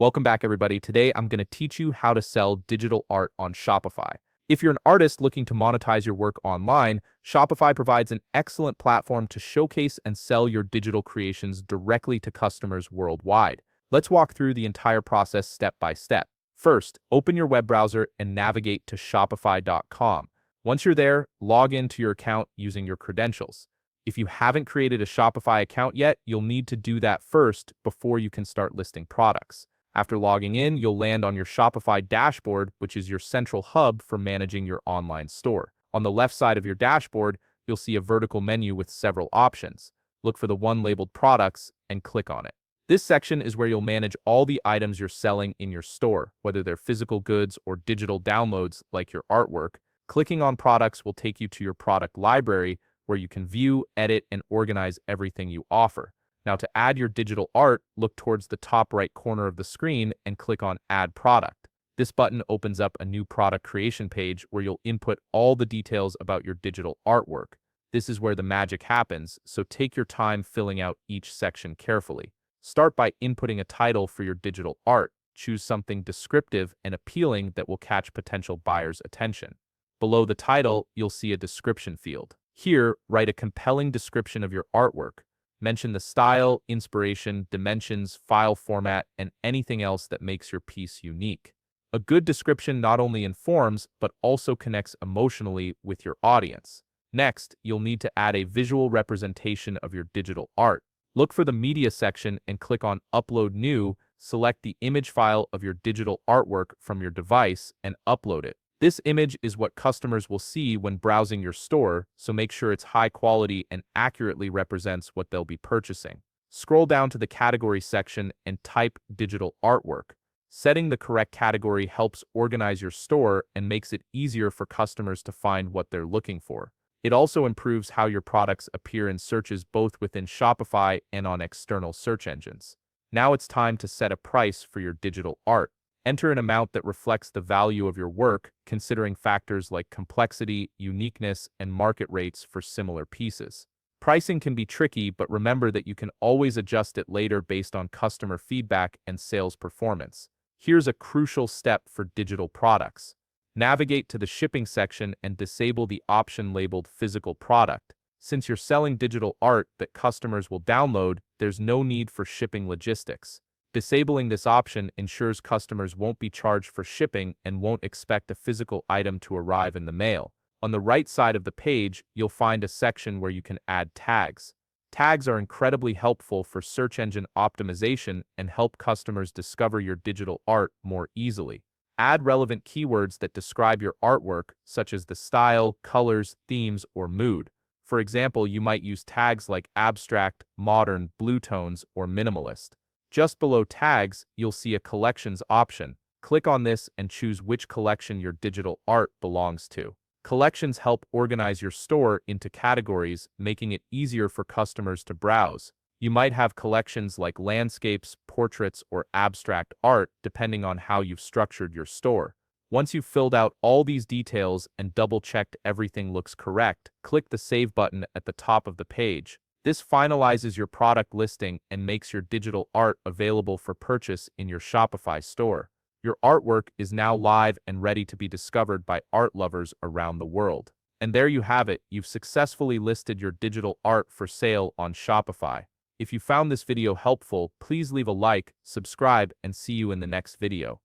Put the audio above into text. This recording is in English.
Welcome back, everybody. Today, I'm going to teach you how to sell digital art on Shopify. If you're an artist looking to monetize your work online, Shopify provides an excellent platform to showcase and sell your digital creations directly to customers worldwide. Let's walk through the entire process step by step. First, open your web browser and navigate to shopify.com. Once you're there, log into your account using your credentials. If you haven't created a Shopify account yet, you'll need to do that first before you can start listing products. After logging in, you'll land on your Shopify dashboard, which is your central hub for managing your online store. On the left side of your dashboard, you'll see a vertical menu with several options. Look for the one labeled Products and click on it. This section is where you'll manage all the items you're selling in your store, whether they're physical goods or digital downloads like your artwork. Clicking on Products will take you to your product library, where you can view, edit, and organize everything you offer. Now, to add your digital art, look towards the top right corner of the screen and click on Add Product. This button opens up a new product creation page where you'll input all the details about your digital artwork. This is where the magic happens, so take your time filling out each section carefully. Start by inputting a title for your digital art. Choose something descriptive and appealing that will catch potential buyers' attention. Below the title, you'll see a description field. Here, write a compelling description of your artwork. Mention the style, inspiration, dimensions, file format, and anything else that makes your piece unique. A good description not only informs, but also connects emotionally with your audience. Next, you'll need to add a visual representation of your digital art. Look for the Media section and click on Upload New. Select the image file of your digital artwork from your device and upload it. This image is what customers will see when browsing your store, so make sure it's high quality and accurately represents what they'll be purchasing. Scroll down to the Category section and type Digital Artwork. Setting the correct category helps organize your store and makes it easier for customers to find what they're looking for. It also improves how your products appear in searches both within Shopify and on external search engines. Now it's time to set a price for your digital art. Enter an amount that reflects the value of your work, considering factors like complexity, uniqueness, and market rates for similar pieces. Pricing can be tricky, but remember that you can always adjust it later based on customer feedback and sales performance. Here's a crucial step for digital products. Navigate to the Shipping section and disable the option labeled Physical Product. Since you're selling digital art that customers will download, there's no need for shipping logistics. Disabling this option ensures customers won't be charged for shipping and won't expect a physical item to arrive in the mail. On the right side of the page, you'll find a section where you can add tags. Tags are incredibly helpful for search engine optimization and help customers discover your digital art more easily. Add relevant keywords that describe your artwork, such as the style, colors, themes, or mood. For example, you might use tags like abstract, modern, blue tones, or minimalist. Just below tags, you'll see a collections option. Click on this and choose which collection your digital art belongs to. Collections help organize your store into categories, making it easier for customers to browse. You might have collections like landscapes, portraits, or abstract art, depending on how you've structured your store. Once you've filled out all these details and double-checked everything looks correct, click the Save button at the top of the page. This finalizes your product listing and makes your digital art available for purchase in your Shopify store. Your artwork is now live and ready to be discovered by art lovers around the world. And there you have it, you've successfully listed your digital art for sale on Shopify. If you found this video helpful, please leave a like, subscribe, and see you in the next video.